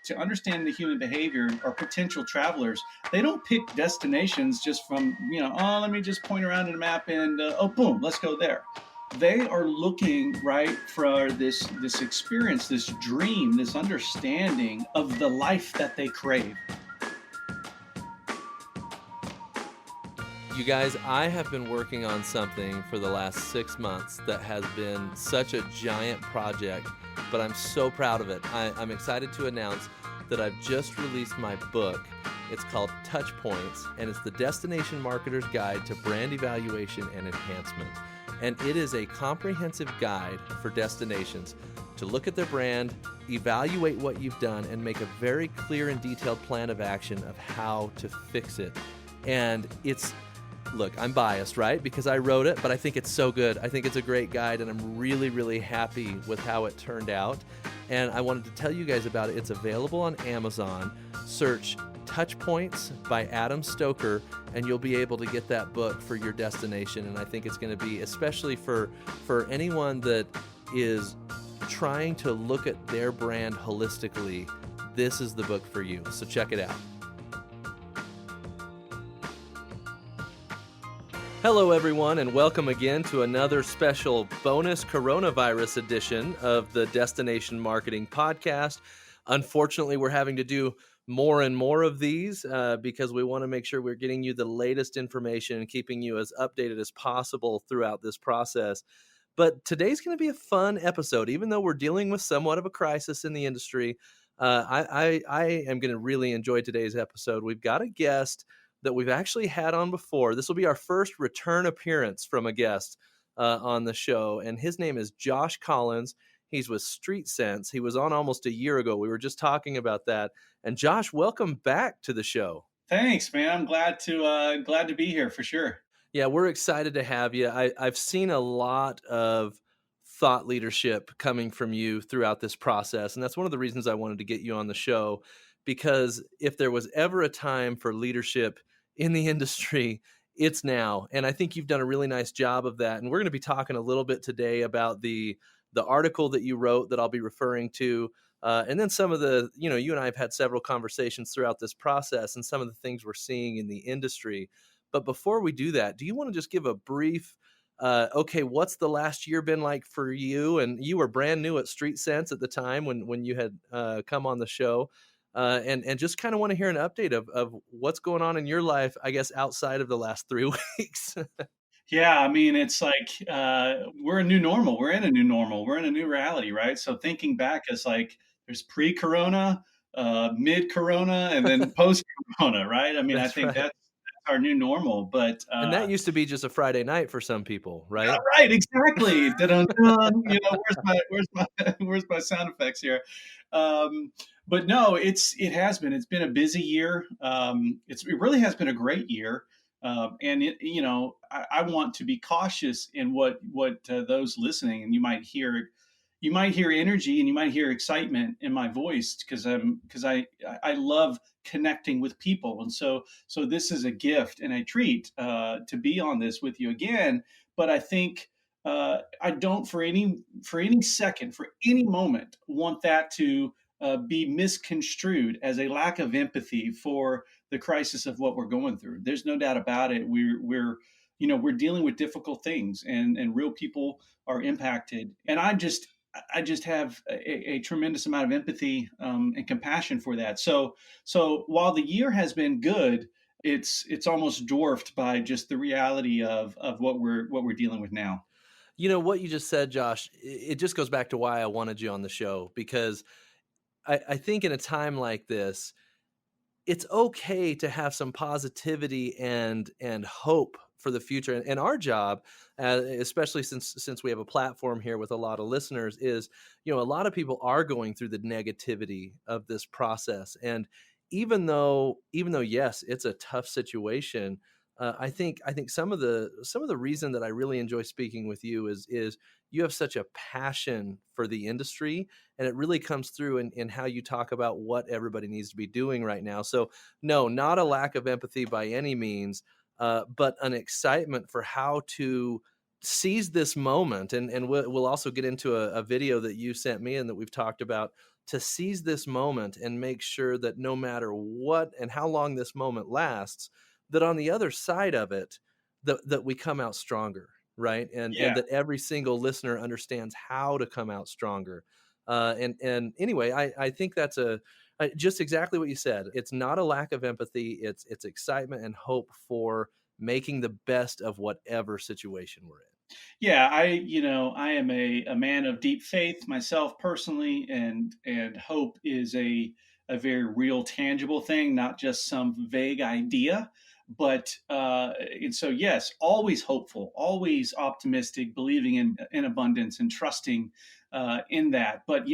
to understand the human behavior or potential travelers, they don't pick destinations just from, oh, let me just point around in a map and, oh, boom, let's go there. They are looking right for this experience, this dream, this understanding of the life that they crave. You guys, I have been working on something for the last 6 months that has been such a giant project, but I'm so proud of it. I'm excited to announce that I've just released my book. It's called Touch Points, and it's the Destination Marketer's Guide to Brand Evaluation and Enhancement. And it is a comprehensive guide for destinations to look at their brand, evaluate what you've done, and make a very clear and detailed plan of action of how to fix it. And look, I'm biased, right? Because I wrote it, but I think it's so good. I think it's a great guide, and I'm really, really happy with how it turned out. And I wanted to tell you guys about it. It's available on Amazon. Search Touch Points by Adam Stoker, and you'll be able to get that book for your destination. And I think it's going to be, especially for anyone that is trying to look at their brand holistically, this is the book for you. So check it out. Hello, everyone, and welcome again to another special bonus coronavirus edition of the Destination Marketing Podcast. Unfortunately, we're having to do more and more of these because we want to make sure we're getting you the latest information and keeping you as updated as possible throughout this process. But today's going to be a fun episode, even though we're dealing with somewhat of a crisis in the industry. I am going to really enjoy today's episode. We've got a guest that we've actually had on before. This will be our first return appearance from a guest on the show, and his name is Josh Collins. He's with Streetsense. He was on almost a year ago. We were just talking about that. And Josh, welcome back to the show. Thanks, man. I'm glad to be here for sure. Yeah, we're excited to have you. I've seen a lot of thought leadership coming from you throughout this process, and that's one of the reasons I wanted to get you on the show, because if there was ever a time for leadership in the industry, it's now. And I think you've done a really nice job of that. And we're going to be talking a little bit today about the article that you wrote that I'll be referring to. And then some of the, you and I have had several conversations throughout this process and some of the things we're seeing in the industry. But before we do that, do you want to just give a brief, what's the last year been like for you? And you were brand new at Streetsense at the time when you had come on the show. And just kind of want to hear an update of what's going on in your life, I guess, outside of the last 3 weeks. Yeah, I mean, it's like we're a new normal. We're in a new normal. We're in a new reality, right? So thinking back, it's like there's pre-corona, mid-corona, and then post-corona, right? I mean, I That's think right. that's our new normal. But And that used to be just a Friday night for some people, yeah, right? right, exactly. Dun-dun-dun, where's my sound effects here? Um, but no, it's been a busy year. It really has been a great year. And I want to be cautious in what those listening, and you might hear energy and you might hear excitement in my voice because I love connecting with people, and so this is a gift and a treat to be on this with you again. But I think I don't for any second, for any moment, want that to be misconstrued as a lack of empathy for the crisis of what we're going through. There's no doubt about it. We're dealing with difficult things, and real people are impacted. And I just have a tremendous amount of empathy and compassion for that. So while the year has been good, it's almost dwarfed by just the reality of what we're dealing with now. You know, what you just said, Josh, it just goes back to why I wanted you on the show, because I think in a time like this, it's okay to have some positivity and hope for the future. And our job, especially since we have a platform here with a lot of listeners, is, a lot of people are going through the negativity of this process. And even though yes, it's a tough situation, I think some of the reason that I really enjoy speaking with you is you have such a passion for the industry, and it really comes through in how you talk about what everybody needs to be doing right now. So no, not a lack of empathy by any means, but an excitement for how to seize this moment. And we'll also get into a video that you sent me and that we've talked about to seize this moment and make sure that no matter what and how long this moment lasts, that on the other side of it, that we come out stronger, right? And Yeah. that every single listener understands how to come out stronger. And anyway, I think that's just exactly what you said. It's not a lack of empathy. It's excitement and hope for making the best of whatever situation we're in. Yeah, I am a man of deep faith myself personally, and hope is a very real, tangible thing, not just some vague idea. But and so yes, always hopeful, always optimistic, believing in abundance and trusting in that. But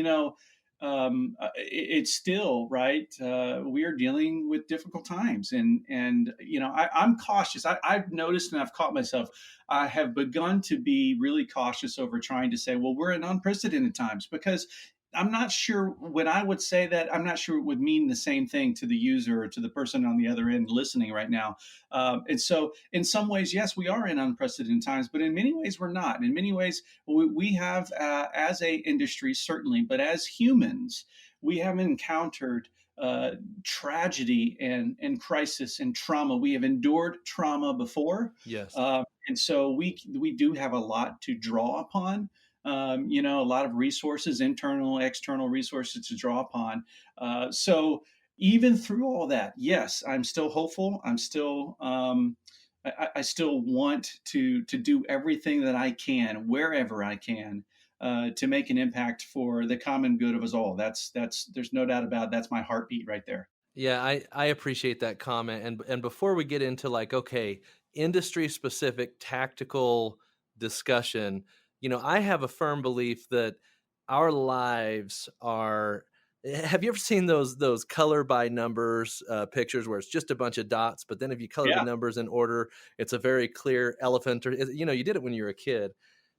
it's still right. We are dealing with difficult times, and I'm cautious. I've noticed and I've caught myself. I have begun to be really cautious over trying to say, well, we're in unprecedented times, because I'm not sure when I would say that, I'm not sure it would mean the same thing to the user or to the person on the other end listening right now. And so, in some ways, yes, we are in unprecedented times, but in many ways, we're not. In many ways, we have, as a industry, certainly, but as humans, we have encountered uh, tragedy and crisis and trauma. We have endured trauma before. Yes. And so we do have a lot to draw upon. A lot of resources, internal, external resources to draw upon. So even through all that, yes, I'm still hopeful. I still want to do everything that I can, wherever I can, to make an impact for the common good of us all. That's there's no doubt about it. That's my heartbeat right there. Yeah, I appreciate that comment. And before we get into like, okay, industry specific tactical discussion, I have a firm belief that our lives are have you ever seen those color by numbers pictures where it's just a bunch of dots, but then if you color the Yeah, numbers in order, it's a very clear elephant, or you did it when you were a kid.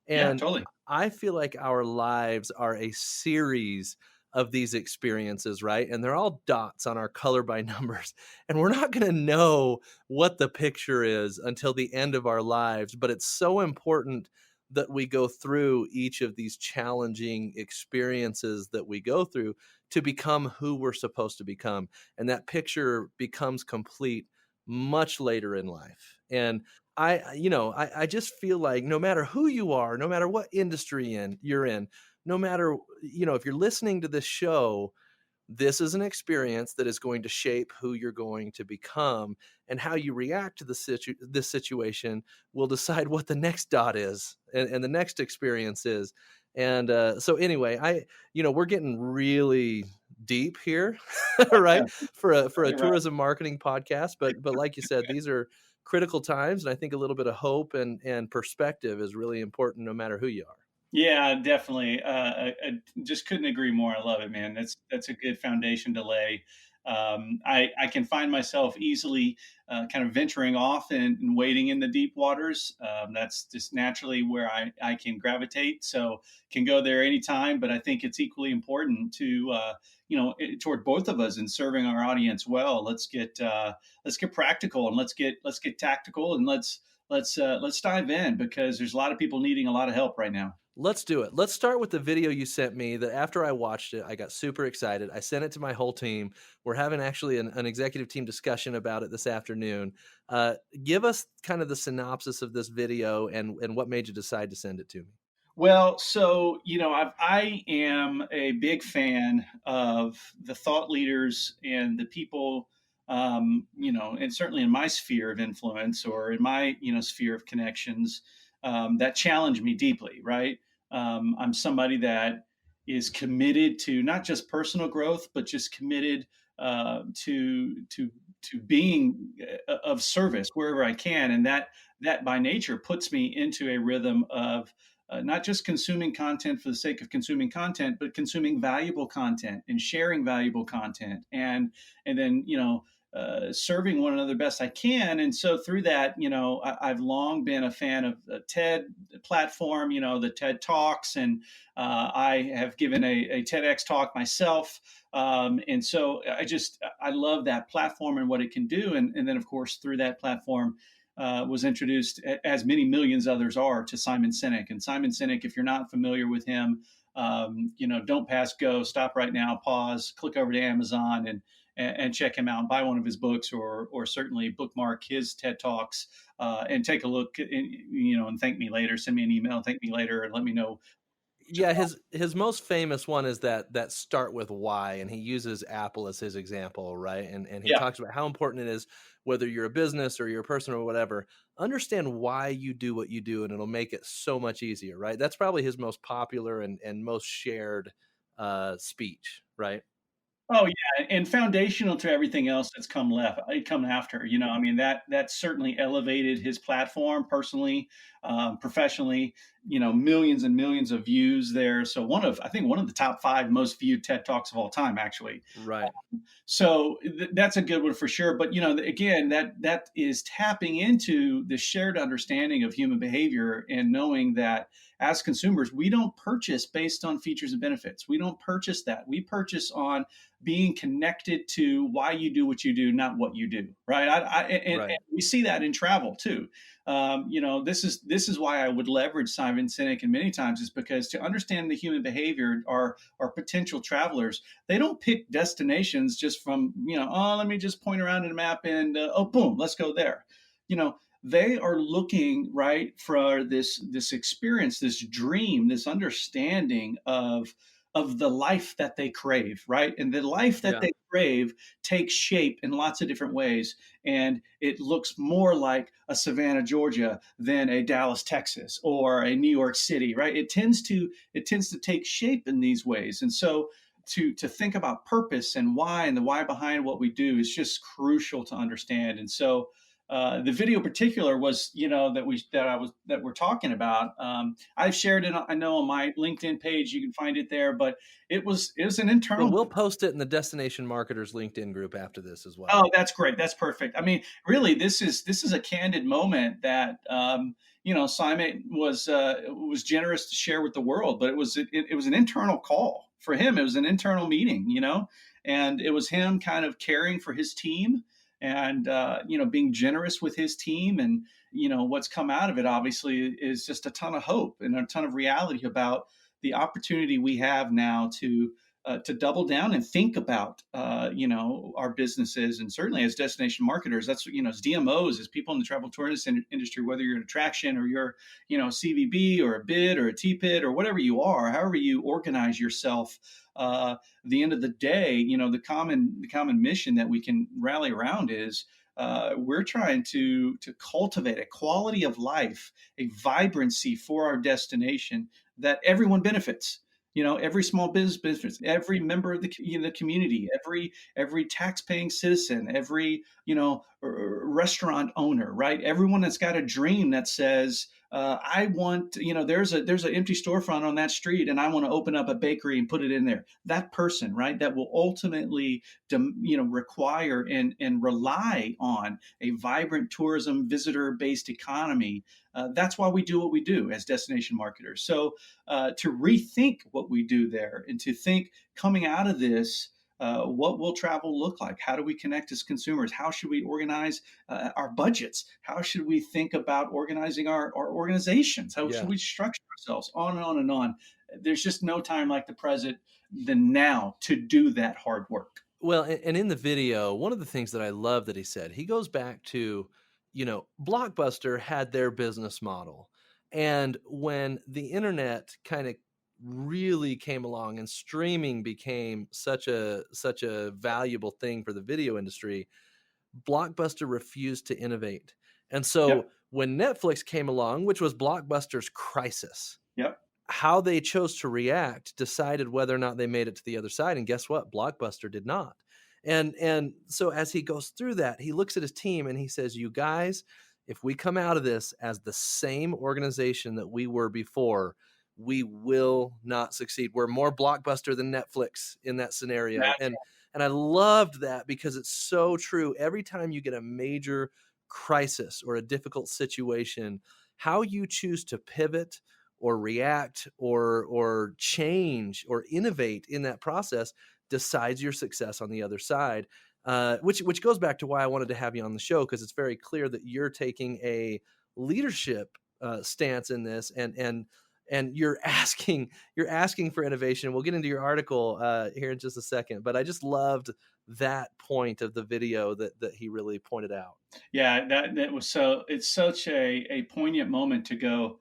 yeah, And totally. I feel like our lives are a series of these experiences, right? And they're all dots on our color by numbers. And we're not going to know what the picture is until the end of our lives. But it's so important that we go through each of these challenging experiences that we go through to become who we're supposed to become. And that picture becomes complete much later in life. And I just feel like no matter who you are, no matter what industry you're in, no matter, if you're listening to this show, this is an experience that is going to shape who you're going to become, and how you react to this situation will decide what the next dot is, and the next experience is. And so anyway, we're getting really deep here, right? For a Right. tourism marketing podcast, but like you said, these are critical times, and I think a little bit of hope and perspective is really important no matter who you are. Yeah, definitely. I just couldn't agree more. I love it, man. That's a good foundation to lay. I can find myself easily kind of venturing off and wading in the deep waters. That's just naturally where I can gravitate. So can go there anytime. But I think it's equally important to toward both of us in serving our audience well. Let's get practical, and let's get tactical, and let's dive in, because there's a lot of people needing a lot of help right now. Let's do it. Let's start with the video you sent me that after I watched it, I got super excited. I sent it to my whole team. We're having actually an executive team discussion about it this afternoon. Give us kind of the synopsis of this video and what made you decide to send it to me. Well, so I am a big fan of the thought leaders and the people, and certainly in my sphere of influence, or in my sphere of connections, that challenge me deeply. Right, I'm somebody that is committed to not just personal growth, but just committed to being of service wherever I can, and that by nature puts me into a rhythm of not just consuming content for the sake of consuming content, but consuming valuable content and sharing valuable content, and then serving one another best I can. And so through that, I've long been a fan of the TED platform, the TED Talks, and I have given a TEDx talk myself. And so I love that platform and what it can do, and then of course through that platform was introduced, as many millions others are, to Simon Sinek. And Simon Sinek, if you're not familiar with him, don't pass go, stop right now, pause, click over to Amazon and check him out, buy one of his books, or certainly bookmark his TED Talks, and take a look, and thank me later. Send me an email, thank me later, and let me know. Yeah, his most famous one is that start with why, and he uses Apple as his example, right? And he Yeah. talks about how important it is, whether you're a business or you're a person or whatever, understand why you do what you do, and it'll make it so much easier, right? That's probably his most popular and most shared speech, right? Oh yeah, and foundational to everything else that's come after. I mean that certainly elevated his platform personally, professionally. Millions and millions of views there. So I think one of the top 5 most viewed TED Talks of all time, actually. Right. So that's a good one for sure. But again, that is tapping into the shared understanding of human behavior and knowing that as consumers, we don't purchase based on features and benefits. We don't purchase that. We purchase on being connected to why you do what you do, not what you do. Right? And Right. we see that in travel too. This is why I would leverage Simon Sinek, and many times is because to understand the human behavior, our potential travelers, they don't pick destinations just from, oh, let me just point around in a map and, oh, boom, let's go there. You know, they are looking right for this experience, this dream, this understanding of the life that they crave, right? And the life that Yeah. they crave takes shape in lots of different ways. And it looks more like a Savannah, Georgia than a Dallas, Texas, or a New York City, right? It tends to take shape in these ways. And so to think about purpose and why, and the why behind what we do, is just crucial to understand. And so the video in particular was, that we're talking about. I've shared it, I know, on my LinkedIn page. You can find it there, but it was an Well, internal. we'll post it in the Destination Marketers LinkedIn group after this as well. Oh, that's great. That's perfect. I mean, really, this is a candid moment that, Simon was generous to share with the world, but it was an internal call for him. It was an internal meeting, and it was him kind of caring for his team, and being generous with his team. And what's come out of it obviously is just a ton of hope and a ton of reality about the opportunity we have now to double down and think about, our businesses, and certainly as destination marketers. That's, as DMOs, as people in the travel tourism industry, whether you're an attraction or you're, CVB or a bid or a TPID or whatever you are, however you organize yourself. The end of the day, the common mission that we can rally around is, we're trying to cultivate a quality of life, a vibrancy for our destination that everyone benefits. Every small business, every member of the community, every tax-paying citizen, every restaurant owner, right? Everyone that's got a dream that says, I want, there's an empty storefront on that street, and I want to open up a bakery and put it in there. That person, right? That will ultimately, require and rely on a vibrant tourism visitor-based economy. That's why we do what we do as destination marketers. So to rethink what we do there, and to think, coming out of this, what will travel look like? How do we connect as consumers? How should we organize our budgets? How should we think about organizing our organizations? How should Yeah. we structure ourselves? On and on and on. There's just no time like the present than now to do that hard work. Well, and in the video, one of the things that I love that he said, he goes back to, Blockbuster had their business model. And when the internet kind of really came along and streaming became such a valuable thing for the video industry, Blockbuster refused to innovate. And Yep. so when Netflix came along, which was Blockbuster's crisis, Yep. how they chose to react decided whether or not they made it to the other side. And guess what? Blockbuster did not. And so as he goes through that, he looks at his team and he says, "You guys, if we come out of this as the same organization that we were before, we will not succeed. We're more Blockbuster than Netflix in that scenario." That's And I loved that because it's so true. Every time you get a major crisis or a difficult situation, how you choose to pivot or react or change or innovate in that process decides your success on the other side. Which goes back to why I wanted to have you on the show, because it's very clear that you're taking a leadership stance in this, and you're asking for innovation. We'll get into your article here in just a second, but I just loved that point of the video that he really pointed out. Yeah, that was so it's such a poignant moment to go,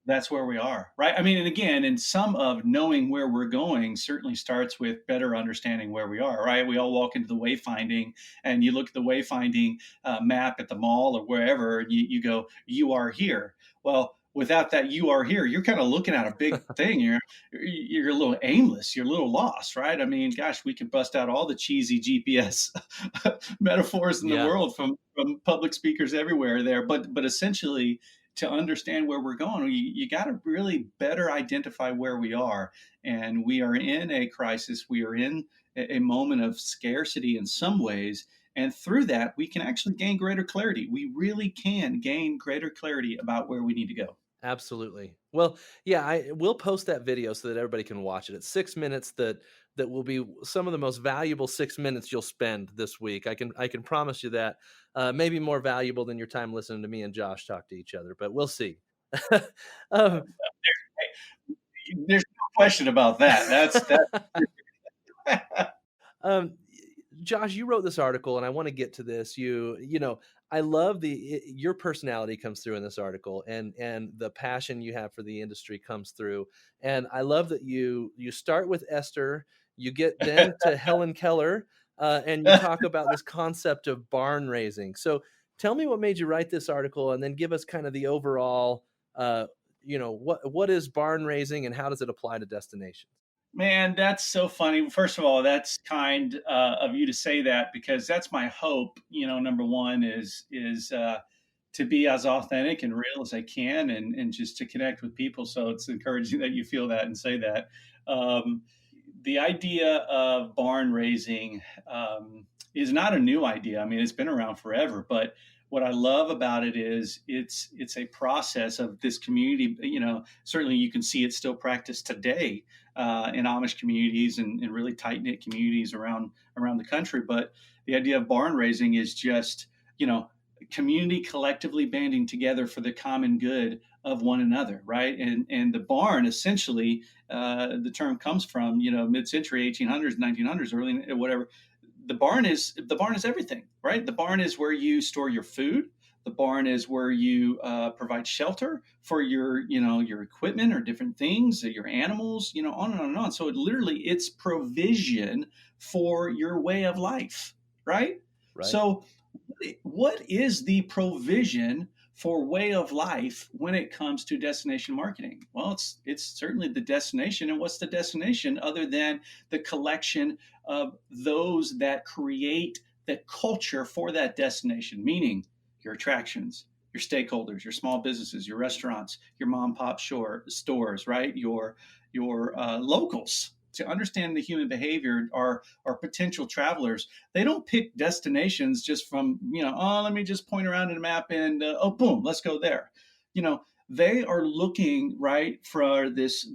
that's where we are, right? I mean, and again, and some of knowing where we're going certainly starts with better understanding where we are, right? We all walk into the wayfinding, and you look at the wayfinding map at the mall or wherever, and you go, "You are here." Well, without that, "You are here," you're kind of looking at a big thing. You're a little aimless. You're a little lost, right? I mean, gosh, we could bust out all the cheesy GPS metaphors in the Yeah, world from public speakers everywhere there, but essentially to understand where we're going, you got to really better identify where we are. And we are in a crisis. We are in a moment of scarcity in some ways. And through that, we can actually gain greater clarity. We really can gain greater clarity about where we need to go. absolutely. Well, yeah, we'll post that video so that everybody can watch it. It's 6 minutes that will be some of the most valuable 6 minutes you'll spend this week. I can promise you that. Maybe more valuable than your time listening to me and Josh talk to each other, but we'll see. um, There's no question about that. Um, Josh, you wrote this article, and I want to get to this. I love your personality comes through in this article, and the passion you have for the industry comes through. And I love that you start with Esther, you get then to Helen Keller, and you talk about this concept of barn raising. So tell me what made you write this article, and then give us kind of the overall. What is barn raising, and how does it apply to destinations? Man, that's so funny. First of all, that's kind of you to say that because that's my hope. Number one is to be as authentic and real as I can, and just to connect with people. So it's encouraging that you feel that and say that. Um, the idea of barn raising is not a new idea. I mean, it's been around forever. But what I love about it is it's a process of this community. Certainly you can see it still practiced today in Amish communities and really tight knit communities around the country. But the idea of barn raising is just community collectively banding together for the common good of one another, right? And the barn essentially, the term comes from mid-century 1800s, 1900s, early whatever. The barn is everything, right? The barn is where you store your food. The barn is where you provide shelter for your equipment or different things, your animals, on and on and on. So it's provision for your way of life, right? Right. So what is the provision for way of life when it comes to destination marketing? Well, it's certainly the destination. And what's the destination other than the collection of those that create the culture for that destination, meaning your attractions, your stakeholders, your small businesses, your restaurants, your mom and pop stores, right? Your locals. To understand the human behavior, our potential travelers, they don't pick destinations just from oh, let me just point around in a map and oh, boom, let's go there. They are looking, right, for this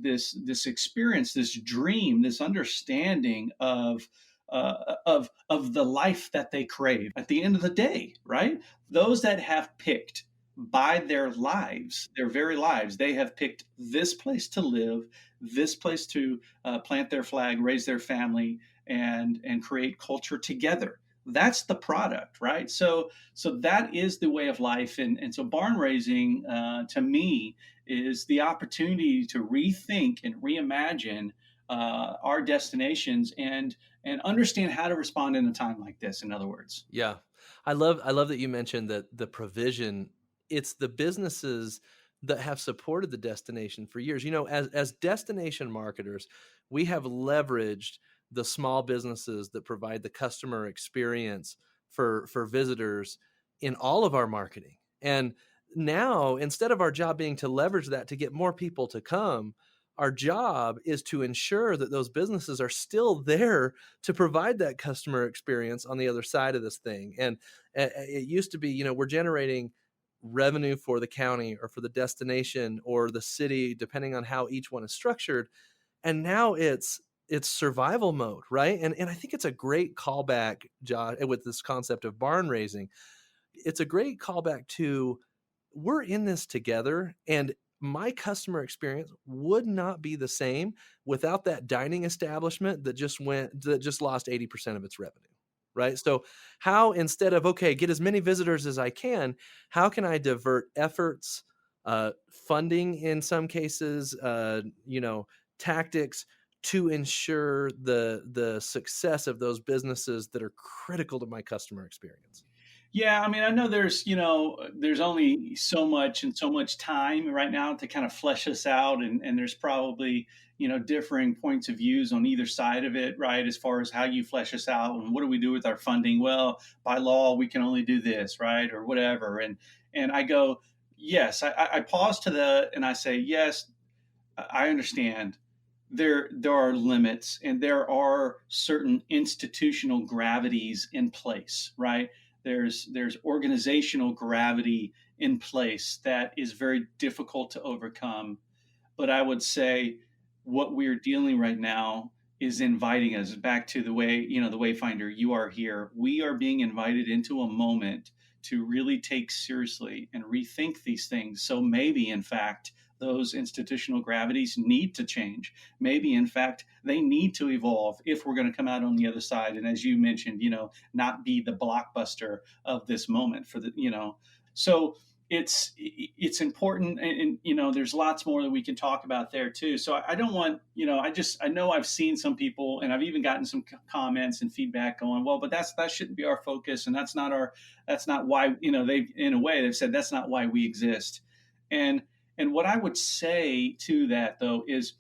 experience, this dream, this understanding of the life that they crave at the end of the day, right? Those that have picked by their lives, their very lives, they have picked this place to live, this place to plant their flag, raise their family, and create culture together. That's the product, right? So that is the way of life, and so barn raising to me is the opportunity to rethink and reimagine our destinations and understand how to respond in a time like this. In other words. Yeah. I love that you mentioned that the provision, it's the businesses that have supported the destination for years. As destination marketers, we have leveraged the small businesses that provide the customer experience for visitors in all of our marketing. And now, instead of our job being to leverage that to get more people to come, our job is to ensure that those businesses are still there to provide that customer experience on the other side of this thing. And it used to be, we're generating revenue for the county or for the destination or the city, depending on how each one is structured. And now it's survival mode, right? And I think it's a great callback, Josh, with this concept of barn raising. It's a great callback to, we're in this together, and my customer experience would not be the same without that dining establishment that just lost 80% of its revenue. Right. So, how instead of, okay, get as many visitors as I can, how can I divert efforts, funding in some cases, tactics to ensure the success of those businesses that are critical to my customer experience? Yeah, I mean, I know there's only so much and so much time right now to kind of flesh this out, and there's probably differing points of views on either side of it, right? As far as how you flesh this out and what do we do with our funding? Well, by law, we can only do this, right, or whatever. And I go, yes, I pause to the and I say, yes, I understand there are limits and there are certain institutional gravities in place, right? There's organizational gravity in place that is very difficult to overcome. But I would say what we're dealing right now is inviting us back to the way, the wayfinder, you are here. We are being invited into a moment to really take seriously and rethink these things. So maybe, in fact, those institutional gravities need to change. Maybe, in fact, they need to evolve if we're going to come out on the other side. And as you mentioned, not be the blockbuster of this moment for So it's important, and there's lots more that we can talk about there too. So I don't want, I know I've seen some people, and I've even gotten some comments and feedback going, well, but that shouldn't be our focus, and that's not why, they in a way they've said that's not why we exist. And and what I would say to that though is,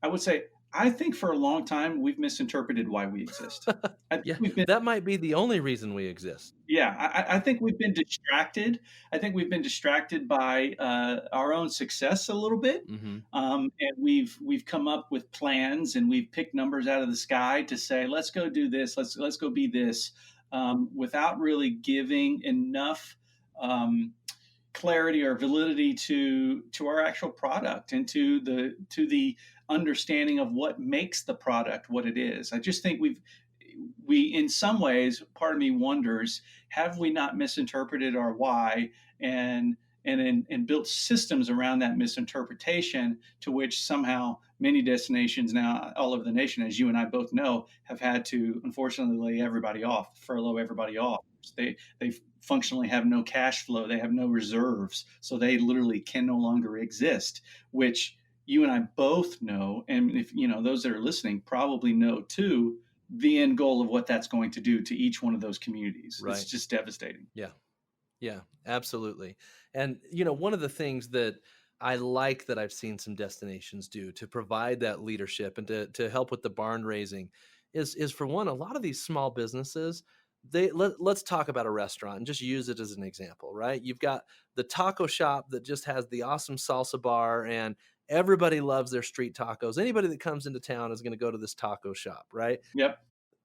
I would say, I think for a long time we've misinterpreted why we exist. I think Yeah, we've been that might be the only reason we exist. Yeah, I think we've been distracted. I think we've been distracted by our own success a little bit, Mhm. and we've come up with plans and we've picked numbers out of the sky to say, let's go do this, let's go be this, without really giving enough clarity or validity to our actual product and to the understanding of what makes the product what it is. I just think we in some ways, part of me wonders, have we not misinterpreted our why, and built systems around that misinterpretation, to which somehow many destinations now all over the nation, as you and I both know, have had to unfortunately lay everybody off, furlough everybody off. They functionally have no cash flow, they have no reserves, so they literally can no longer exist, which you and I both know, and if those that are listening probably know too, the end goal of what that's going to do to each one of those communities. It's Right. just devastating. Yeah. Yeah, absolutely. And one of the things that I like that I've seen some destinations do to provide that leadership and to help with the barn raising is for one, a lot of these small businesses, let's talk about a restaurant and just use it as an example, right? You've got the taco shop that just has the awesome salsa bar and everybody loves their street tacos. Anybody that comes into town is going to go to this taco shop, right? Yep.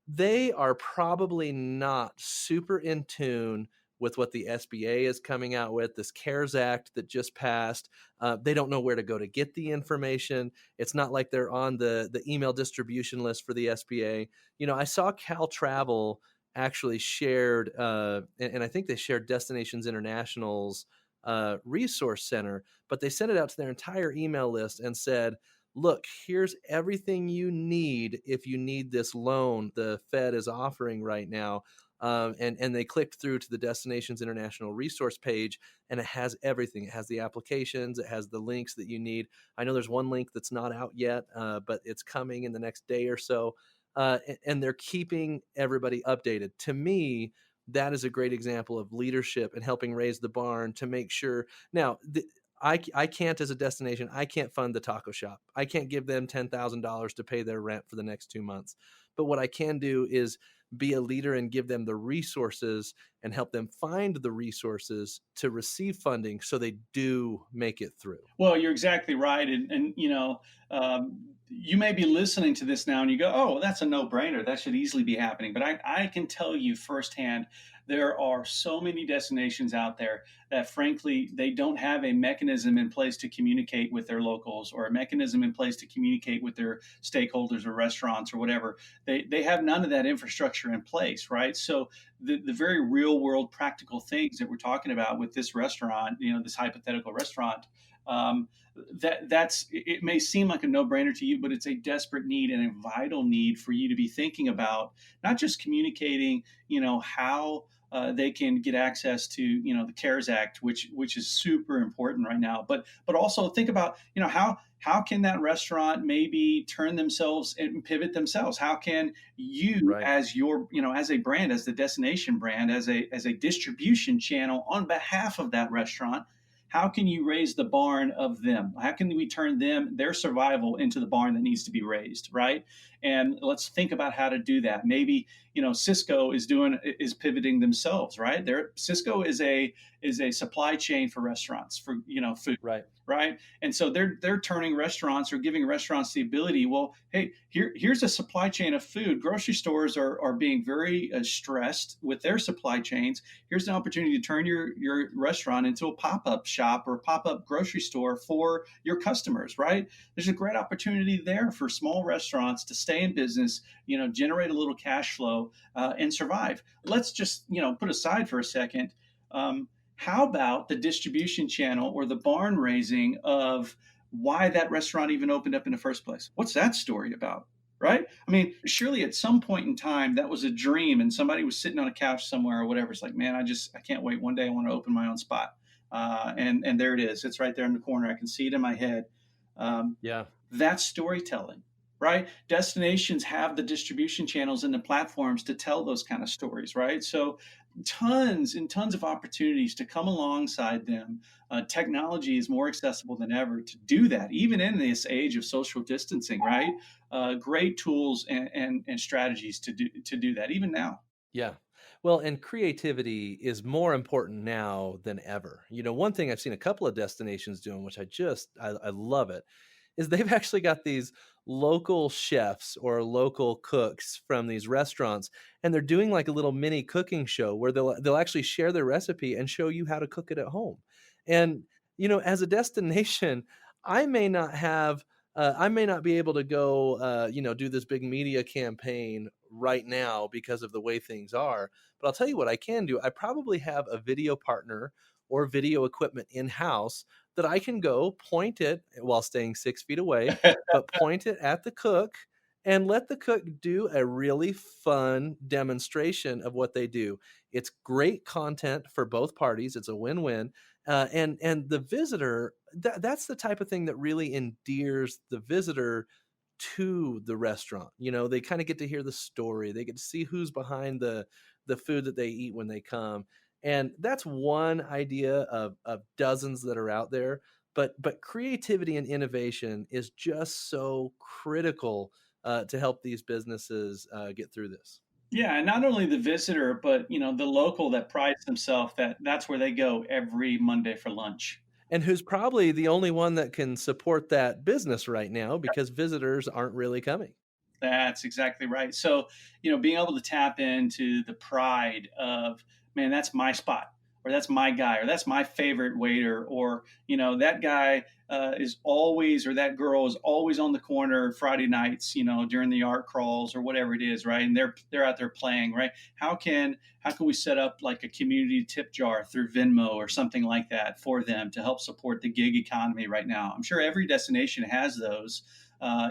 They are probably not super in tune with what the SBA is coming out with, this CARES Act that just passed. They don't know where to go to get the information. It's not like they're on the email distribution list for the SBA. I saw Cal Travel actually shared, and I think they shared Destinations International's resource center, but they sent it out to their entire email list and said, look, here's everything you need if you need this loan the Fed is offering right now. And they clicked through to the Destinations International resource page, and it has everything. It has the applications, it has the links that you need. I know there's one link that's not out yet, but it's coming in the next day or so. And they're keeping everybody updated. To me, that is a great example of leadership and helping raise the barn to make sure. Now, I can't, as a destination, I can't fund the taco shop. I can't give them $10,000 to pay their rent for the next 2 months. But what I can do is be a leader and give them the resources and help them find the resources to receive funding so they do make it through. Well, you're exactly right, and you may be listening to this now, and you go, "Oh, well, that's a no-brainer. That should easily be happening." But I can tell you firsthand, there are so many destinations out there that, frankly, they don't have a mechanism in place to communicate with their locals, or a mechanism in place to communicate with their stakeholders or restaurants or whatever. They have none of that infrastructure in place, right? So the very real world practical things that we're talking about with this restaurant, this hypothetical restaurant, It may seem like a no-brainer to you, but it's a desperate need and a vital need for you to be thinking about, not just communicating, how they can get access to, the CARES Act, which is super important right now, but also think about, how can that restaurant maybe turn themselves and pivot themselves? How can you, Right. as as a brand, as the destination brand, as a distribution channel on behalf of that restaurant, how can you raise the barn of them? How can we turn their survival into the barn that needs to be raised, right? And let's think about how to do that. Maybe, Cisco is pivoting themselves, right? Cisco is a supply chain for restaurants for, food, Right. right? And so they're turning restaurants, or giving restaurants the ability. Well, hey, here's a supply chain of food. Grocery stores are being very stressed with their supply chains. Here's an opportunity to turn your restaurant into a pop-up shop or a pop-up grocery store for your customers, right? There's a great opportunity there for small restaurants to stay in business, generate a little cash flow, and survive. Let's just, put aside for a second, um, how about the distribution channel or the barn raising of why that restaurant even opened up in the first place? What's that story about? Right? I mean, surely at some point in time that was a dream, and somebody was sitting on a couch somewhere or whatever. It's like, man, I can't wait. One day I want to open my own spot. And there it is. It's right there in the corner. I can see it in my head. Um, Yeah. that's storytelling, right? Destinations have the distribution channels and the platforms to tell those kind of stories, right? So tons and tons of opportunities to come alongside them. Technology is more accessible than ever to do that, even in this age of social distancing, right? Great tools and strategies to do that, even now. Yeah. Well, and creativity is more important now than ever. One thing I've seen a couple of destinations doing, which I love it, is they've actually got these local chefs or local cooks from these restaurants, and they're doing like a little mini cooking show where they'll actually share their recipe and show you how to cook it at home. And as a destination, I may not have I may not be able to go, do this big media campaign right now because of the way things are. But I'll tell you what I can do. I probably have a video partner or video equipment in house that I can go point it while staying 6 feet away, but point it at the cook and let the cook do a really fun demonstration of what they do. It's great content for both parties. It's a win-win. And the visitor, that's the type of thing that really endears the visitor to the restaurant. They kind of get to hear the story. They get to see who's behind the food that they eat when they come. And that's one idea of dozens that are out there. But creativity and innovation is just so critical to help these businesses get through this. Yeah, and not only the visitor, but the local that prides himself that that's where they go every Monday for lunch. And who's probably the only one that can support that business right now because visitors aren't really coming. That's exactly right. So, being able to tap into the pride of, man, that's my spot, or that's my guy, or that's my favorite waiter, or, that guy is always, or that girl is always on the corner Friday nights, during the art crawls or whatever it is, right? And they're out there playing, right? How can we set up like a community tip jar through Venmo or something like that for them to help support the gig economy right now? I'm sure every destination has those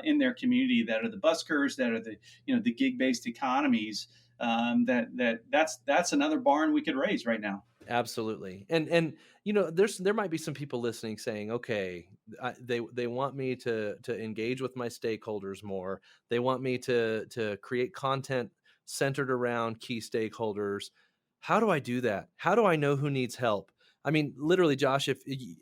in their community that are the buskers, that are the gig based economies. That's another barn we could raise right now. Absolutely. And there might be some people listening saying, "Okay, they want me to engage with my stakeholders more. They want me to create content centered around key stakeholders. How do I do that? How do I know who needs help?" I mean, literally, Josh,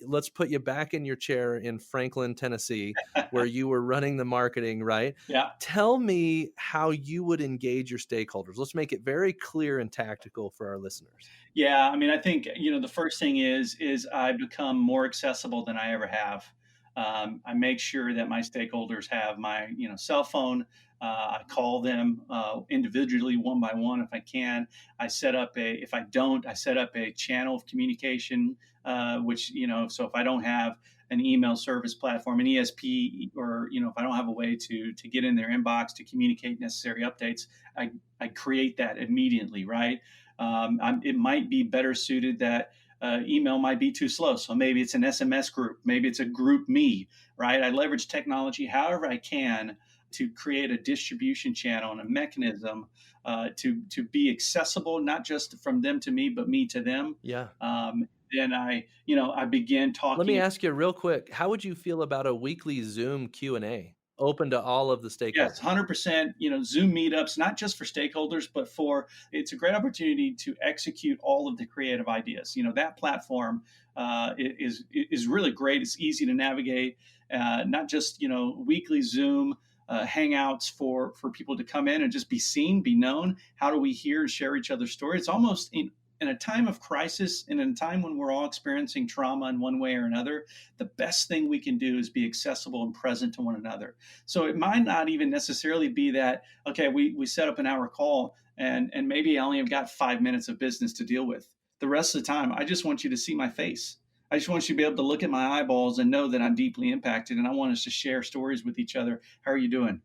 let's put you back in your chair in Franklin, Tennessee, where you were running the marketing, right? Yeah. Tell me how you would engage your stakeholders. Let's make it very clear and tactical for our listeners. Yeah, I mean, I think the first thing is I've become more accessible than I ever have. I make sure that my stakeholders have my cell phone. I call them individually, one by one, if I can. If I don't, I set up a channel of communication, which so if I don't have an email service platform, an ESP, or if I don't have a way to get in their inbox to communicate necessary updates, I create that immediately, right? It might be better suited that email might be too slow. So maybe it's an SMS group, maybe it's a group me, right? I leverage technology however I can to create a distribution channel and a mechanism to be accessible, not just from them to me, but me to them. Yeah. Then I begin Let me talking. ask you real quick, how would you feel about a weekly Zoom Q&A open to all of the Yes, stakeholders? 100%. Zoom meetups, not just for stakeholders, but for it's a great opportunity to execute all of the creative ideas. That platform is really great. It's easy to navigate. Not just weekly Zoom hangouts for people to come in and just be seen, be known. How do we hear and share each other's stories? It's almost in a time of crisis, and in a time when we're all experiencing trauma in one way or another, the best thing we can do is be accessible and present to one another. So it might not even necessarily be that, okay, we set up an hour call and maybe I only have got 5 minutes of business to deal with. The rest of the time, I just want you to see my face. I just want you to be able to look at my eyeballs and know that I'm deeply impacted. And I want us to share stories with each other. How are you doing?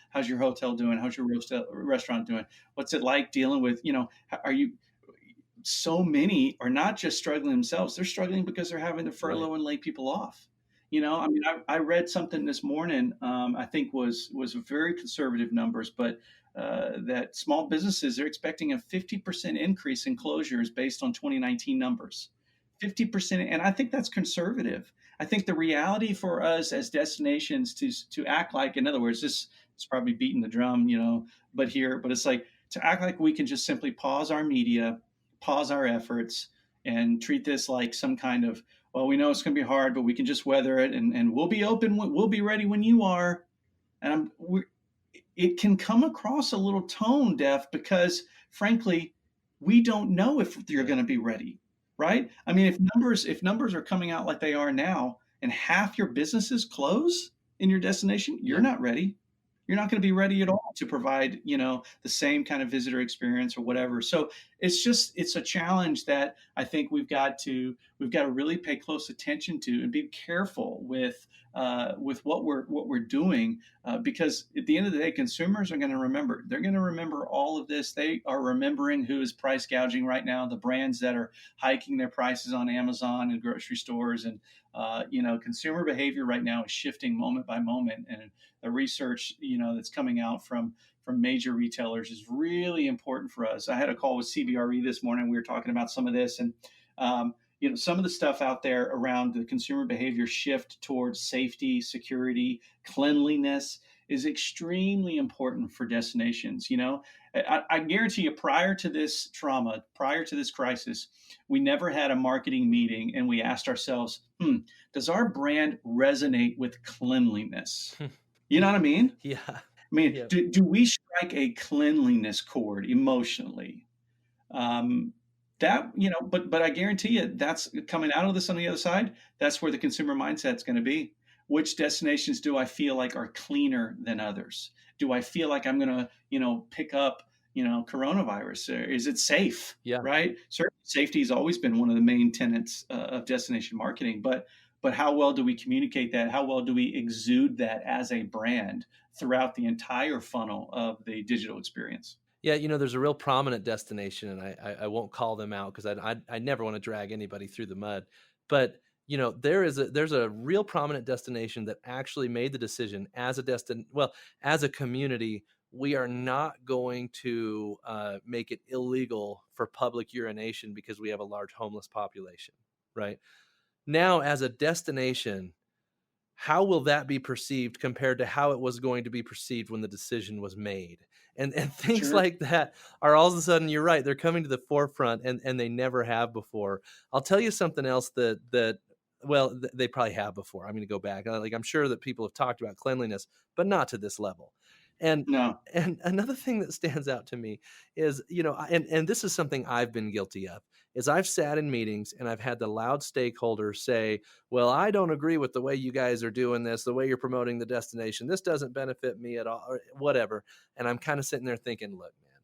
How's your hotel doing? How's your restaurant doing? What's it like dealing with, are you, so many are not just struggling themselves, they're struggling because they're having to Right. furlough and lay people off. I mean, I read something this morning, I think was very conservative numbers, but that small businesses are expecting a 50% increase in closures based on 2019 numbers. 50%, and I think that's conservative. I think the reality for us as destinations to act like, in other words, this is probably beating the drum, but it's like to act like we can just simply pause our media, pause our efforts, and treat this like some kind of, well, we know it's going to be hard, but we can just weather it, and we'll be open, we'll be ready when you are. And it can come across a little tone deaf because, frankly, we don't know if you're Yeah. going to be ready, right? I mean, if numbers are coming out like they are now, and half your businesses close in your destination, you're Yeah. not ready. You're not going to be ready at all to provide, the same kind of visitor experience or whatever. So it's a challenge that I think we've got to really pay close attention to and be careful with what we're doing, because at the end of the day, consumers are going to remember. They're going to remember all of this. They are remembering who is price gouging right now, the brands that are hiking their prices on Amazon and grocery stores, and consumer behavior right now is shifting moment by moment. And the research that's coming out from major retailers is really important for us. I had a call with CBRE this morning. We were talking about some of this, and some of the stuff out there around the consumer behavior shift towards safety, security, cleanliness is extremely important for destinations. I guarantee you, prior to this trauma, prior to this crisis, we never had a marketing meeting and we asked ourselves, does our brand resonate with cleanliness? You know what I mean? Yeah. I mean, Yeah. do we strike a cleanliness chord emotionally? Um, but I guarantee you, that's coming out of this on the other side. That's where the consumer mindset's going to be. Which destinations do I feel like are cleaner than others? Do I feel like I'm going to, pick up, coronavirus? Or is it safe? Yeah. Right? Certainly, safety has always been one of the main tenets of destination marketing. But how well do we communicate that? How well do we exude that as a brand throughout the entire funnel of the digital experience? Yeah, there's a real prominent destination, and I won't call them out because I never want to drag anybody through the mud. But there's a real prominent destination that actually made the decision as a as a community, we are not going to make it illegal for public urination because we have a large homeless population, right? Now, as a destination, how will that be perceived compared to how it was going to be perceived when the decision was made? And things Sure. like that are all of a sudden, you're right, they're coming to the forefront and they never have before. I'll tell you something else they probably have before. I'm going to go back. Like I'm sure that people have talked about cleanliness, but not to this level. And No. and another thing that stands out to me is, and this is something I've been guilty of, is I've sat in meetings and I've had the loud stakeholders say, well, I don't agree with the way you guys are doing this, the way you're promoting the destination. This doesn't benefit me at all, or whatever. And I'm kind of sitting there thinking, look, man,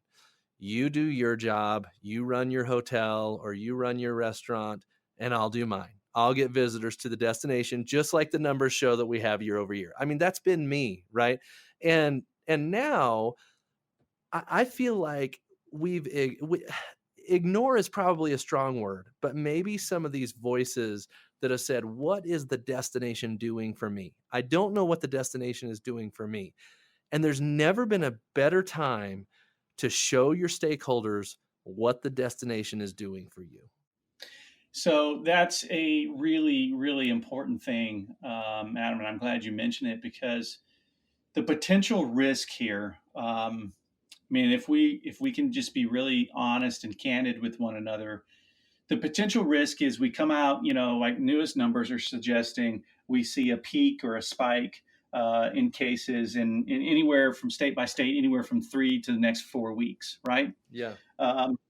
you do your job, you run your hotel or you run your restaurant, and I'll do mine. I'll get visitors to the destination just like the numbers show that we have year over year. I mean, that's been me, right? And now I feel like we've ignore is probably a strong word, but maybe some of these voices that have said, "What is the destination doing for me? I don't know what the destination is doing for me." And there's never been a better time to show your stakeholders what the destination is doing for you. So that's a really, really important thing, Adam, and I'm glad you mentioned it because the potential risk here. I mean, if we can just be really honest and candid with one another, the potential risk is we come out, like newest numbers are suggesting we see a peak or a spike in cases in anywhere from state by state, anywhere from 3 to the next 4 weeks, right? Yeah.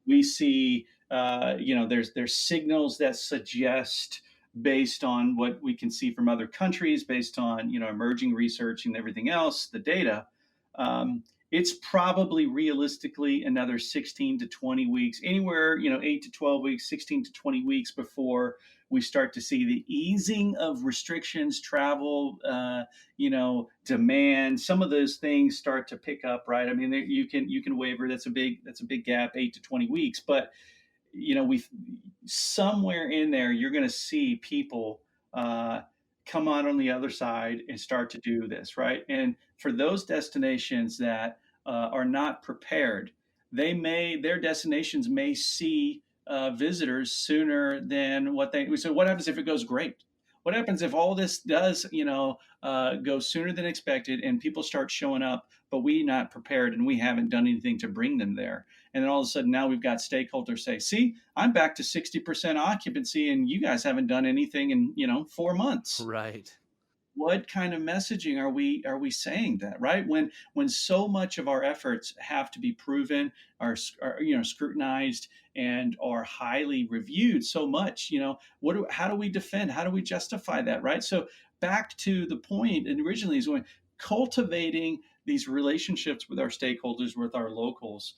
We see, there's signals that suggest, based on what we can see from other countries, based on emerging research and everything else, the data. Um, it's probably realistically another 16 to 20 weeks, anywhere 8 to 12 weeks, 16 to 20 weeks before we start to see the easing of restrictions, travel, demand. Some of those things start to pick up, right? I mean, you can waiver. That's a big gap, 8 to 20 weeks. But we somewhere in there, you're going to see people uh, come out on the other side and start to do this, right? And for those destinations that are not prepared, their destinations may see visitors sooner than what they. So what happens if it goes great? What happens if all this does, go sooner than expected, and people start showing up, but we not prepared and we haven't done anything to bring them there? And then all of a sudden, now we've got stakeholders say, "See, I'm back to 60% occupancy, and you guys haven't done anything in 4 months." Right. What kind of messaging are we saying that, right? When so much of our efforts have to be proven, are scrutinized, and are highly reviewed so much, how do we defend, how do we justify that, right? So back to the point, and originally is when cultivating these relationships with our stakeholders, with our locals.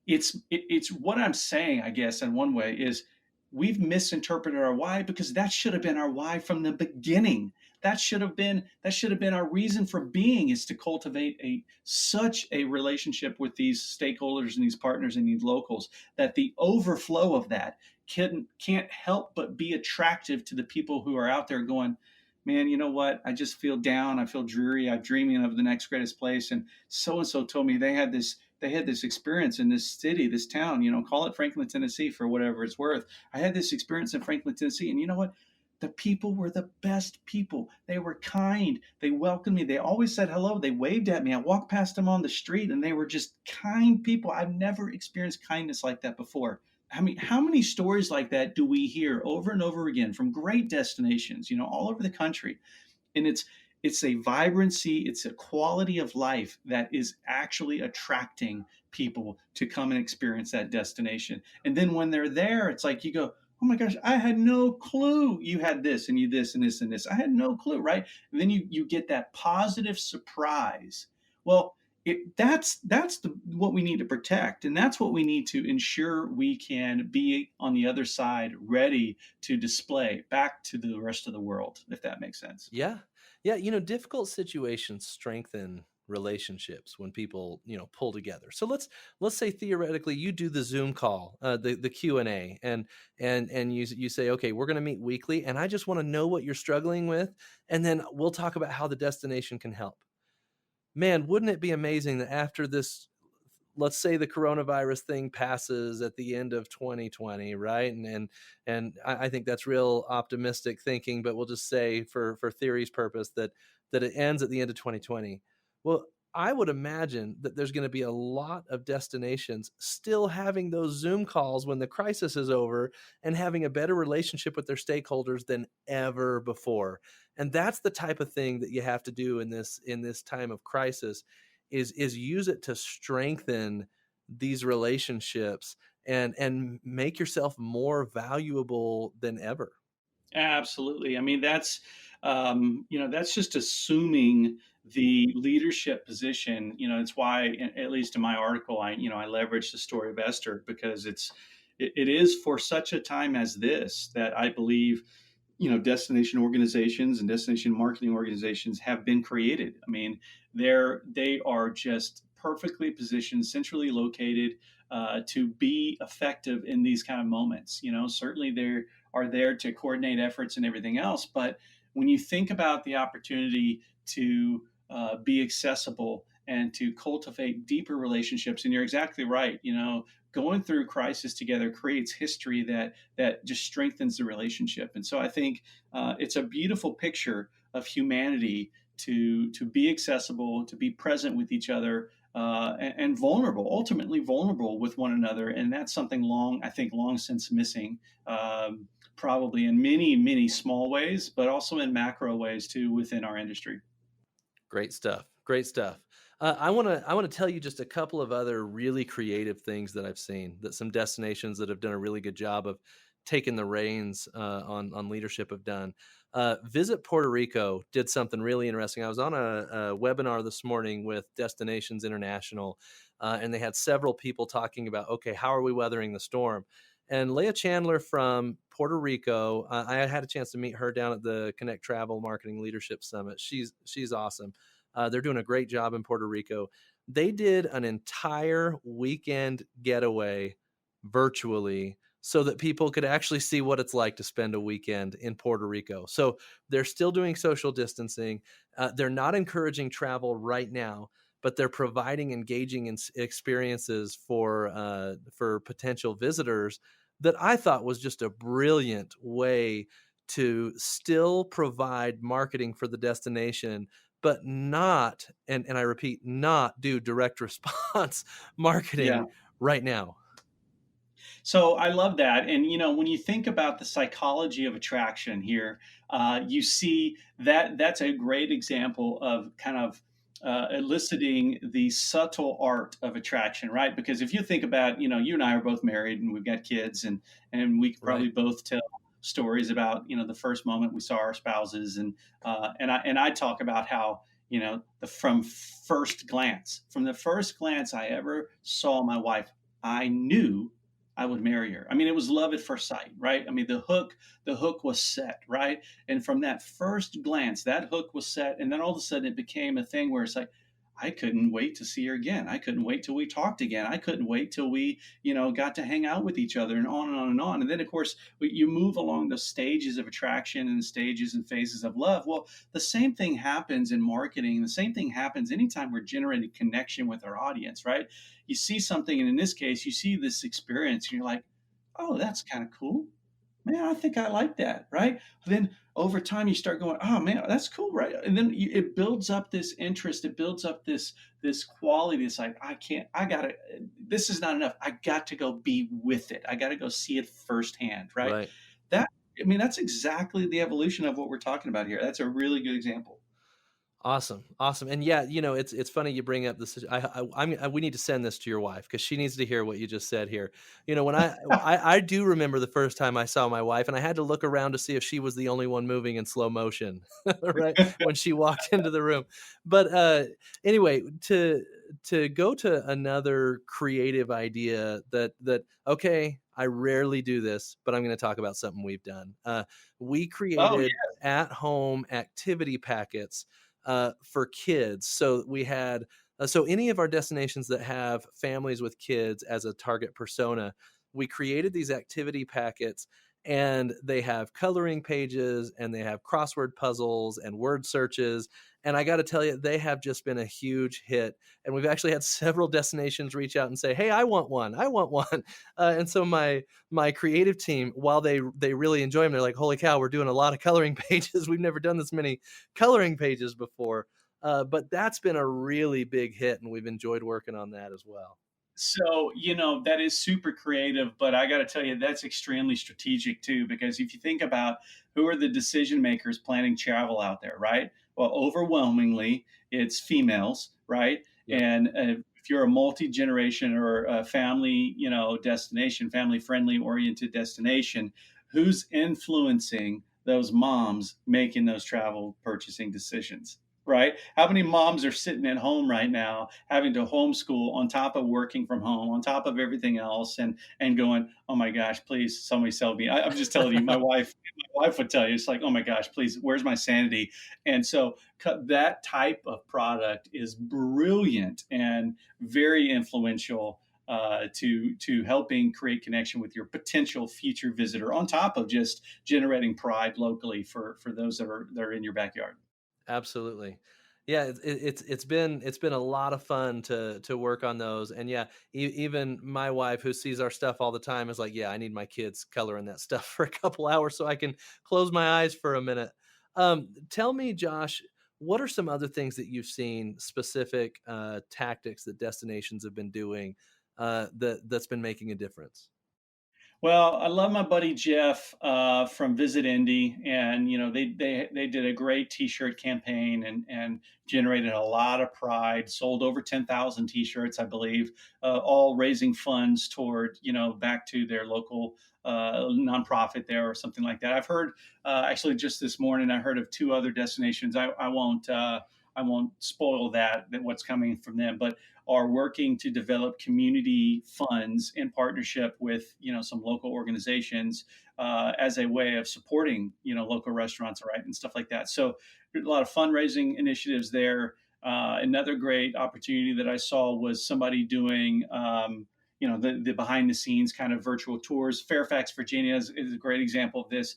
It's what I'm saying, I guess, in one way is we've misinterpreted our why, because that should have been our why from the beginning. That should have been our reason for being, is to cultivate such a relationship with these stakeholders and these partners and these locals, that the overflow of that can't help but be attractive to the people who are out there going, "Man, you know what? I just feel down. I feel dreary. I'm dreaming of the next greatest place. And so told me they had this experience in this city, this town, call it Franklin, Tennessee, for whatever it's worth. I had this experience in Franklin, Tennessee. And you know what? The people were the best people. They were kind. They welcomed me. They always said hello. They waved at me. I walked past them on the street, and they were just kind people. I've never experienced kindness like that before." I mean, how many stories like that do we hear over and over again from great destinations, all over the country? And it's a vibrancy, it's a quality of life that is actually attracting people to come and experience that destination. And then when they're there, it's like you go, "Oh my gosh, I had no clue you had this and you this and this and this. I had no clue," right? And then you get that positive surprise. Well, what we need to protect, and that's what we need to ensure we can be on the other side, ready to display back to the rest of the world, if that makes sense. Yeah. Yeah, difficult situations strengthen relationships when people, pull together. So let's say theoretically you do the Zoom call, the Q&A, and you say, "Okay, we're going to meet weekly and I just want to know what you're struggling with, and then we'll talk about how the destination can help." Man, wouldn't it be amazing that after this, let's say the coronavirus thing passes at the end of 2020, right? And I think that's real optimistic thinking, but we'll just say for theory's purpose that it ends at the end of 2020. Well, I would imagine that there's going to be a lot of destinations still having those Zoom calls when the crisis is over and having a better relationship with their stakeholders than ever before. And that's the type of thing that you have to do in this time of crisis, is use it to strengthen these relationships and make yourself more valuable than ever. Absolutely. I mean, that's just assuming the leadership position. It's why, at least in my article, I leverage the story of Esther, because it is for such a time as this that I believe, destination organizations and destination marketing organizations have been created. I mean, they are just perfectly positioned, centrally located, to be effective in these kind of moments. Certainly they are there to coordinate efforts and everything else, but when you think about the opportunity to be accessible and to cultivate deeper relationships, and you're exactly right. Going through crisis together creates history that just strengthens the relationship. And so I think it's a beautiful picture of humanity to be accessible, to be present with each other, and vulnerable, ultimately vulnerable with one another. And that's something I think, long since missing, probably in many, many small ways, but also in macro ways too within our industry. Great stuff. Great stuff. I want to tell you just a couple of other really creative things that I've seen, that some destinations that have done a really good job of taking the reins on leadership have done. Visit Puerto Rico did something really interesting. I was on a webinar this morning with Destinations International, and they had several people talking about, okay, how are we weathering the storm? And Leah Chandler from Puerto Rico, I had a chance to meet her down at the Connect Travel Marketing Leadership Summit. She's awesome. They're doing a great job in Puerto Rico. They did an entire weekend getaway virtually so that people could actually see what it's like to spend a weekend in Puerto Rico. So they're still doing social distancing. They're not encouraging travel right now, but they're providing engaging experiences for potential visitors that I thought was just a brilliant way to still provide marketing for the destination, but not, and I repeat, not do direct response Yeah. marketing right now. So I love that. And when you think about the psychology of attraction here, you see that that's a great example of kind of eliciting the subtle art of attraction, right? Because if you think about, you and I are both married and we've got kids, and we could Right. probably both tell stories about the first moment we saw our spouses, and I talk about how from the first glance I ever saw my wife, I knew I would marry her. I mean, it was love at first sight, right? I mean, the hook was set, right? And from that first glance, that hook was set, and then all of a sudden it became a thing where it's like, I couldn't wait to see her again. I couldn't wait till we talked again. I couldn't wait till we, got to hang out with each other, and on and on and on. And then, of course, you move along the stages of attraction and stages and phases of love. Well, the same thing happens in marketing. The same thing happens anytime we're generating connection with our audience, right? You see something, and in this case, you see this experience, and you're like, oh, that's kind of cool. Man, I think I like that, right? Then over time, you start going, oh man, that's cool, right? And then it builds up this interest. It builds up this quality. It's like, I gotta. This is not enough. I got to go be with it. I got to go see it firsthand, right? Right. That I mean, that's exactly the evolution of what we're talking about here. That's a really good example. Awesome, awesome, and yeah, it's funny you bring up this. We need to send this to your wife because she needs to hear what you just said here. When I do remember the first time I saw my wife, and I had to look around to see if she was the only one moving in slow motion, right when she walked into the room. But anyway, to go to another creative idea that okay, I rarely do this, but I'm going to talk about something we've done. We Oh created yeah. at home activity packets for kids. So we had so any of our destinations that have families with kids as a target persona, we created these activity packets, and they have coloring pages and they have crossword puzzles and word searches. And I got to tell you, they have just been a huge hit. And we've actually had several destinations reach out and say, "Hey, I want one. I want one." And so my creative team, while they really enjoy them, they're like, "Holy cow, we're doing a lot of coloring pages. We've never done this many coloring pages before." But that's been a really big hit, and we've enjoyed working on that as well. So, that is super creative, but I got to tell you, that's extremely strategic too, because if you think about who are the decision makers planning travel out there, right? Well, overwhelmingly, it's females, right? Yep. And if you're a multi generation or a family, destination, family friendly oriented destination, who's influencing those moms making those travel purchasing decisions? Right? How many moms are sitting at home right now having to homeschool on top of working from home, on top of everything else, and going, oh my gosh, please somebody sell me. I'm just telling you, my wife would tell you, it's like, oh my gosh, please, where's my sanity? And so that type of product is brilliant and very influential. to helping create connection with your potential future visitor, on top of just generating pride locally for those that are in your backyard. Absolutely. Yeah, it's been a lot of fun to work on those, and yeah, even my wife who sees our stuff all the time is like, yeah, I need my kids coloring that stuff for a couple hours so I can close my eyes for a minute. Tell me, Josh, what are some other things that you've seen, specific tactics that destinations have been doing that's been making a difference? Well, I love my buddy Jeff from Visit Indy, and they did a great T-shirt campaign and generated a lot of pride. Sold over 10,000 T-shirts, I believe, all raising funds toward back to their local nonprofit there or something like that. I've heard actually just this morning I heard of two other destinations. I won't spoil that what's coming from them, but are working to develop community funds in partnership with some local organizations as a way of supporting local restaurants, right, and stuff like that. So a lot of fundraising initiatives there. Another great opportunity that I saw was somebody doing the behind the scenes kind of virtual tours. Fairfax, Virginia is a great example of this.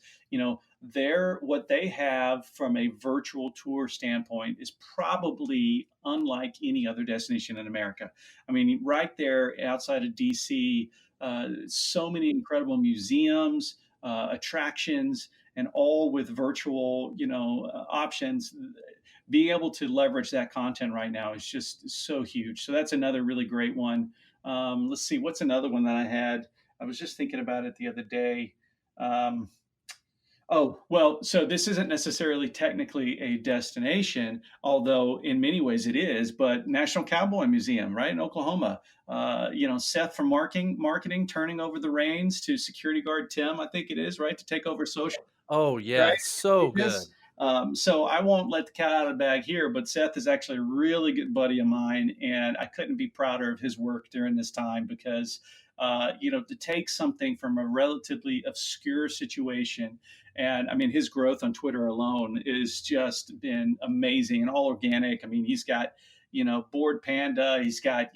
What they have from a virtual tour standpoint is probably unlike any other destination in America. I mean, right there outside of DC, so many incredible museums, attractions, and all with virtual, options. Being able to leverage that content right now is just so huge. So that's another really great one. Let's see, what's another one that I had? I was just thinking about it the other day. Um, Oh, well, so this isn't necessarily technically a destination, although in many ways it is, but National Cowboy Museum, right, in Oklahoma. Seth from marketing turning over the reins to security guard Tim, I think it is, right, to take over social, Oh right? yeah, so This. good. So I won't let the cat out of the bag here, but Seth is actually a really good buddy of mine, and I couldn't be prouder of his work during this time because, to take something from a relatively obscure situation, and I mean his growth on Twitter alone is just been amazing and all organic. I mean he's got Board Panda, he's got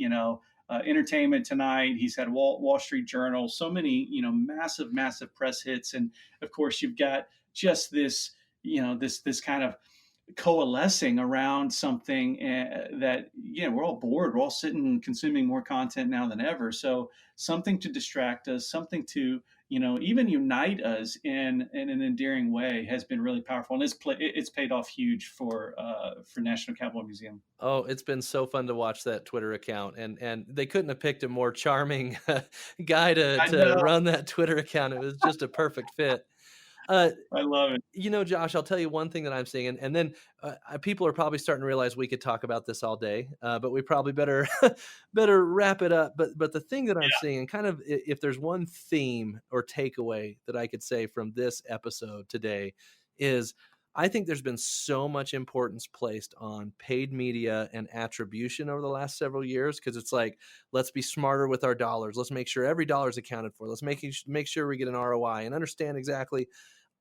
Entertainment Tonight, he's had Wall Street Journal, so many massive press hits, and of course you've got just this kind of coalescing around something that we're all bored, we're all sitting consuming more content now than ever, so something to distract us, something to even unite us in an endearing way has been really powerful, and it's paid off huge for National Cowboy Museum. Oh, it's been so fun to watch that Twitter account, and they couldn't have picked a more charming guy to I know. run that Twitter account. It was just a perfect fit. Uh, I love it. Josh, I'll tell you one thing that I'm seeing, and then people are probably starting to realize we could talk about this all day, but we probably better better wrap it up. But the thing that I'm Yeah. seeing, and kind of, if there's one theme or takeaway that I could say from this episode today, is I think there's been so much importance placed on paid media and attribution over the last several years, because it's like, let's be smarter with our dollars. Let's make sure every dollar is accounted for. Let's make sure we get an ROI and understand exactly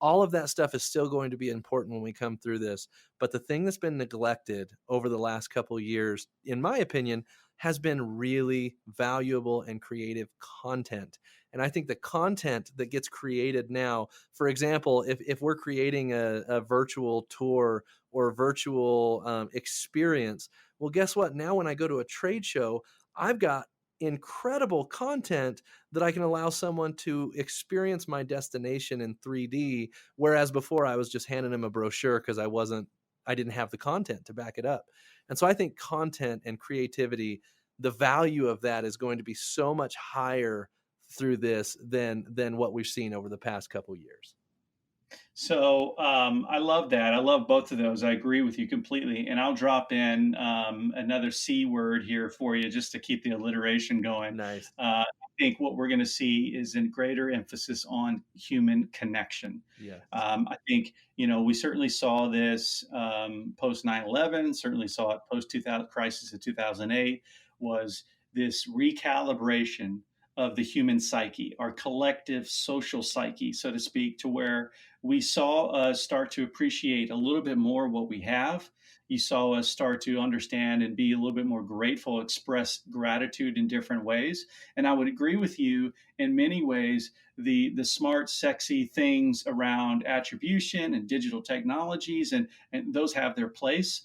all of that stuff is still going to be important when we come through this. But the thing that's been neglected over the last couple of years, in my opinion, has been really valuable and creative content. And I think the content that gets created now, for example, if we're creating a virtual tour or a virtual experience, well, guess what? Now, when I go to a trade show, I've got incredible content that I can allow someone to experience my destination in 3D, whereas before I was just handing them a brochure because I didn't have the content to back it up. And so I think content and creativity, the value of that is going to be so much higher through this than what we've seen over the past couple years. So I love that. I love both of those. I agree with you completely. And I'll drop in another C word here for you just to keep the alliteration going. Nice. I think what we're going to see is a greater emphasis on human connection. Yes. I think, we certainly saw this post 9/11, certainly saw it post 2000 crisis of 2008, was this recalibration of the human psyche, our collective social psyche, so to speak, to where we saw us start to appreciate a little bit more what we have. You saw us start to understand and be a little bit more grateful, express gratitude in different ways. And I would agree with you in many ways. The smart, sexy things around attribution and digital technologies, and those have their place.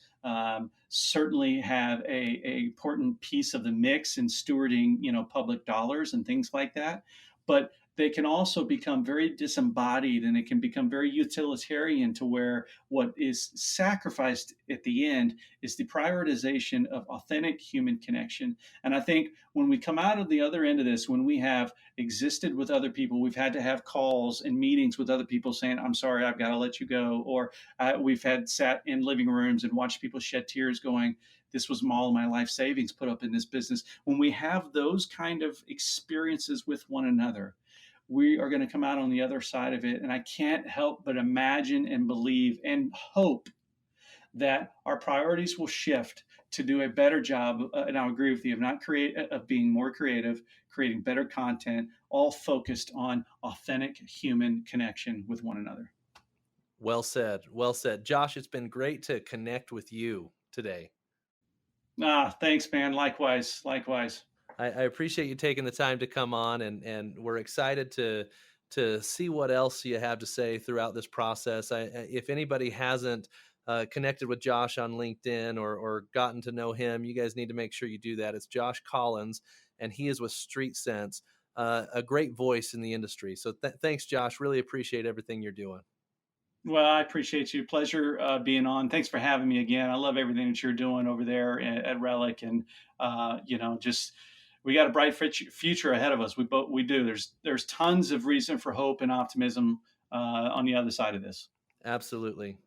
Certainly have a important piece of the mix in stewarding, public dollars and things like that. But they can also become very disembodied, and it can become very utilitarian to where what is sacrificed at the end is the prioritization of authentic human connection. And I think when we come out of the other end of this, when we have existed with other people, we've had to have calls and meetings with other people saying, I'm sorry, I've got to let you go. Or we've had sat in living rooms and watched people shed tears going, this was all of my life savings put up in this business. When we have those kind of experiences with one another, we are going to come out on the other side of it. And I can't help but imagine and believe and hope that our priorities will shift to do a better job. And I'll agree with you, of not create of being more creative, creating better content, all focused on authentic human connection with one another. Well said. Well said. Josh, it's been great to connect with you today. Thanks, man. Likewise. Likewise. I appreciate you taking the time to come on, and we're excited to see what else you have to say throughout this process. If anybody hasn't connected with Josh on LinkedIn or gotten to know him, you guys need to make sure you do that. It's Josh Collins, and he is with Streetsense, a great voice in the industry. So thanks, Josh. Really appreciate everything you're doing. Well, I appreciate you. Pleasure being on. Thanks for having me again. I love everything that you're doing over there at Relic, and just we got a bright future ahead of us. We do. There's tons of reason for hope and optimism on the other side of this. Absolutely.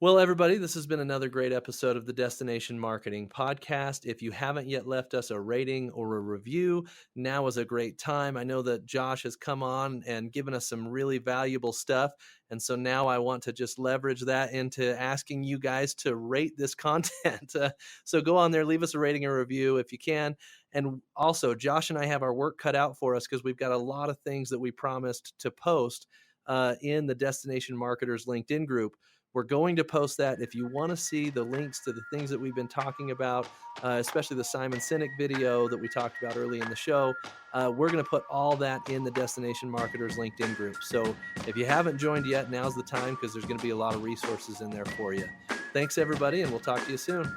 Well, everybody, this has been another great episode of the Destination Marketing Podcast. If you haven't yet left us a rating or a review, now is a great time. I know that Josh has come on and given us some really valuable stuff. And so now I want to just leverage that into asking you guys to rate this content. So go on there, leave us a rating or review if you can. And also, Josh and I have our work cut out for us because we've got a lot of things that we promised to post in the Destination Marketers LinkedIn group. We're going to post that. If you want to see the links to the things that we've been talking about, especially the Simon Sinek video that we talked about early in the show, we're going to put all that in the Destination Marketers LinkedIn group. So if you haven't joined yet, now's the time because there's going to be a lot of resources in there for you. Thanks, everybody, and we'll talk to you soon.